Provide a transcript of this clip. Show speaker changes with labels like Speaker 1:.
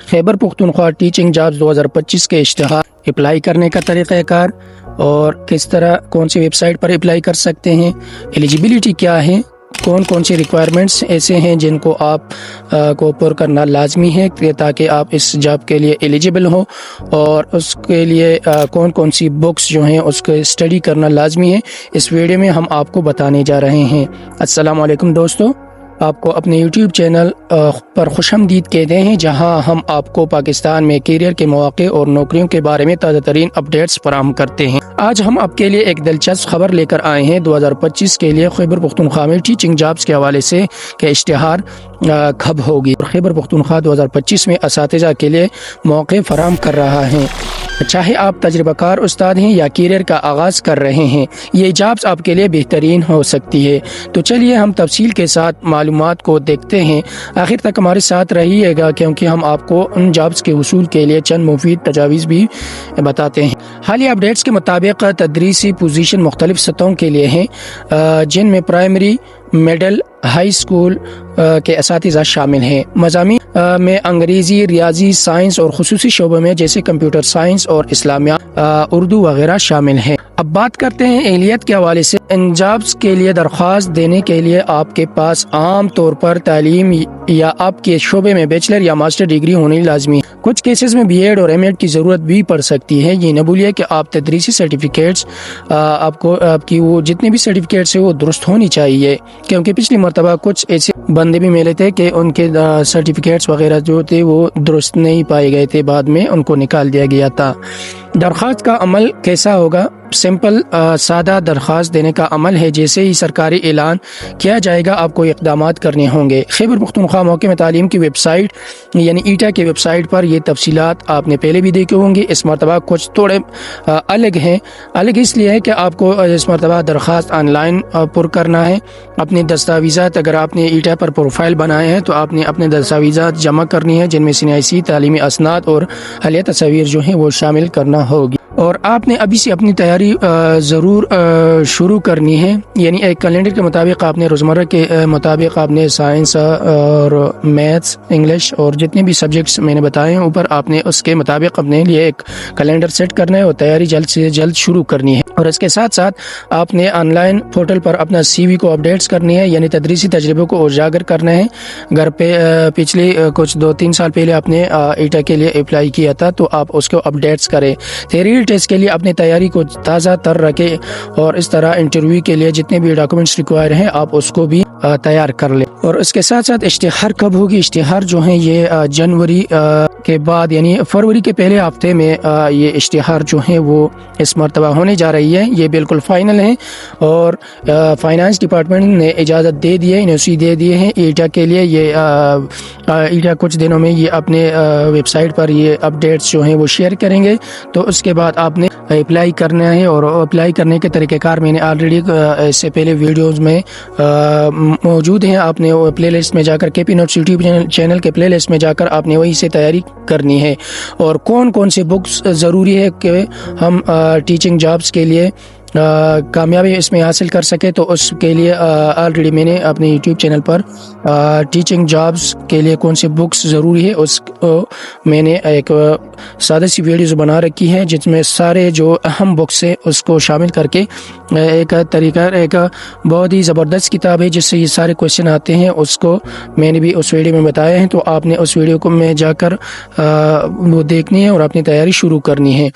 Speaker 1: Khyber Pakhtunkhwa teaching jobs 2025 के इश्तिहार, apply करने का तरीक़ाकार और किस तरह कौन सी वेबसाइट पर अप्लाई कर सकते हैं, एलिजिबिलिटी क्या है, कौन कौन सी रिक्वायरमेंट्स ऐसे हैं जिनको आप को पुर करना लाजमी है ताकि आप इस जॉब के लिए एलिजिबल हो, और उसके लिए कौन कौन सी बुक्स जो हैं उसको स्टडी करना लाजमी है, इस वीडियो में हम आपको बताने जा रहे हैं। अस्सलाम वालेकुम दोस्तों, आपको अपने YouTube चैनल पर खुशामदीद कहते हैं, जहां हम आपको पाकिस्तान में करियर के मौके और नौकरियों के बारे में ताज़ा तरीन अपडेट्स फराहम करते हैं। आज हम आपके लिए एक दिलचस्प खबर लेकर आए हैं। 2025 के लिए खैबर पुख्तनख्वा में टीचिंग जॉब्स के हवाले से के इश्तिहार कब होगी। खैबर पुख्तनख्वा 2025 में असातिज़ा के लिए मौके फराहम कर रहा है। चाहे आप तजर्बाकार उस्ताद हैं या करियर का आगाज़ कर रहे हैं, ये जॉब्स आपके लिए बेहतरीन हो सकती है। तो चलिए हम तफसील के साथ मालूमात को देखते हैं। आखिर तक हमारे साथ रहिएगा, क्योंकि हम आपको उन जॉब्स के वसूल के लिए चंद मुफीद तजावीज़ भी बताते हैं। हालिया अपडेट्स के मुताबिक तदरीसी पोजीशन मुख्तलिफ सतहों के लिए हैं, जिनमें प्राइमरी, मिडल, हाई स्कूल के असातिज़ा शामिल हैं। मज़ामीन में अंग्रेज़ी, रियाजी, साइंस और खुसूसी शोबों में जैसे कंप्यूटर साइंस और इस्लामिया, उर्दू वगैरह शामिल हैं। अब बात करते हैं एहलियत के हवाले से। इन जॉब्स के लिए दरख्वास्त देने के लिए आपके पास आम तौर पर तालीम या आपके शोबे में बैचलर या मास्टर डिग्री होनी लाजमी है। कुछ केसेस में BEd और M.Ed की ज़रूरत भी पड़ सकती है। ये न भूलिए कि आप तदरीसी सर्टिफिकेट्स आपकी वो जितने भी सर्टिफिकेट्स है वो दुरुस्त होनी चाहिए, क्योंकि पिछली मरतबा कुछ ऐसे बंदे भी मिले थे कि उनके सर्टिफिकेट्स वगैरह जो थे वो दुरुस्त नहीं पाए गए थे, बाद में उनको निकाल दिया गया था। दरख्वास्त का अमल कैसा होगा? सिंपल सादा दरख्वास्त देने का अमल है। जैसे ही सरकारी ऐलान किया जाएगा आपको इक़दामात करने होंगे। खैबर पुख्तनख्वा मौके में तालीम की वेबसाइट यानी ईटा की वेबसाइट पर ये तफसीलात आपने पहले भी देखे होंगे। इस मरतबा कुछ थोड़े अलग हैं। अलग इसलिए है कि आपको इस मरतबा दरख्वास्त ऑनलाइन पुर करना है। अपने दस्तावेज़ात, अगर आपने ईटा पर प्रोफाइल बनाए हैं तो आपने अपने दस्तावेज़ात जमा करनी है, जिनमें CNIC, तालीमी असनाद और हलिया तस्वीर जो हैं वो शामिल करना होगी। और आपने अभी से अपनी तैयारी ज़रूर शुरू करनी है। यानी एक कैलेंडर के मुताबिक आपने रोज़मर्रा के मुताबिक आपने साइंस और मैथ्स, इंग्लिश और जितने भी सब्जेक्ट्स मैंने बताए हैं ऊपर, आपने उसके मुताबिक अपने लिए एक कैलेंडर सेट करना है और तैयारी जल्द से जल्द शुरू करनी है। और इसके साथ साथ आपने ऑनलाइन पोर्टल पर अपना CV को अपडेट्स करनी है, यानी तदरीसी तजर्बे को उजागर करना है। घर पे पिछले कुछ 2-3 साल पहले आपने ईटा के लिए अप्लाई किया था, तो आप उसको अपडेट्स करें। थ्योरी टेस्ट के लिए अपनी तैयारी को ताज़ा तर रखें, और इस तरह इंटरव्यू के लिए जितने भी डॉक्यूमेंट्स रिक्वायर हैं आप उसको भी तैयार कर लें। और इसके साथ साथ इश्तिहार कब होगी? इश्तिहार जो है ये जनवरी के बाद यानी फरवरी के पहले हफ्ते में ये इश्तिहार जो है वो इस मरतबा होने जा रही है। ये बिल्कुल फाइनल है और फाइनेंस डिपार्टमेंट ने इजाज़त दे दी है, NOC दे दिए हैं ईटा के लिए। ये ईटा कुछ दिनों में ये अपने वेबसाइट पर ये अपडेट्स जो हैं वो शेयर करेंगे। तो उसके बाद आपने अप्लाई करना है, और अप्लाई करने के तरीक़ेकार मैंने ऑलरेडी इससे पहले वीडियोज़ में मौजूद हैं। आपने प्ले लिस्ट में जाकर KP Notes YouTube चैनल के प्ले लिस्ट में जाकर आपने वहीं से तैयारी करनी है। और कौन कौन से बुक्स ज़रूरी है कि हम टीचिंग जॉब्स के लिए कामयाबी इसमें हासिल कर सके, तो उसके लिए ऑलरेडी मैंने अपने YouTube चैनल पर टीचिंग जॉब्स के लिए कौन सी बुक्स ज़रूरी है उसको मैंने एक सादा सी वीडियोज़ बना रखी है, जिसमें सारे जो अहम बुक्स है उसको शामिल करके एक बहुत ही ज़बरदस्त किताब है जिससे ये सारे क्वेश्चन आते हैं, उसको मैंने भी उस वीडियो में बताया है। तो आपने उस वीडियो को में जाकर वो देखनी है और अपनी तैयारी शुरू करनी है।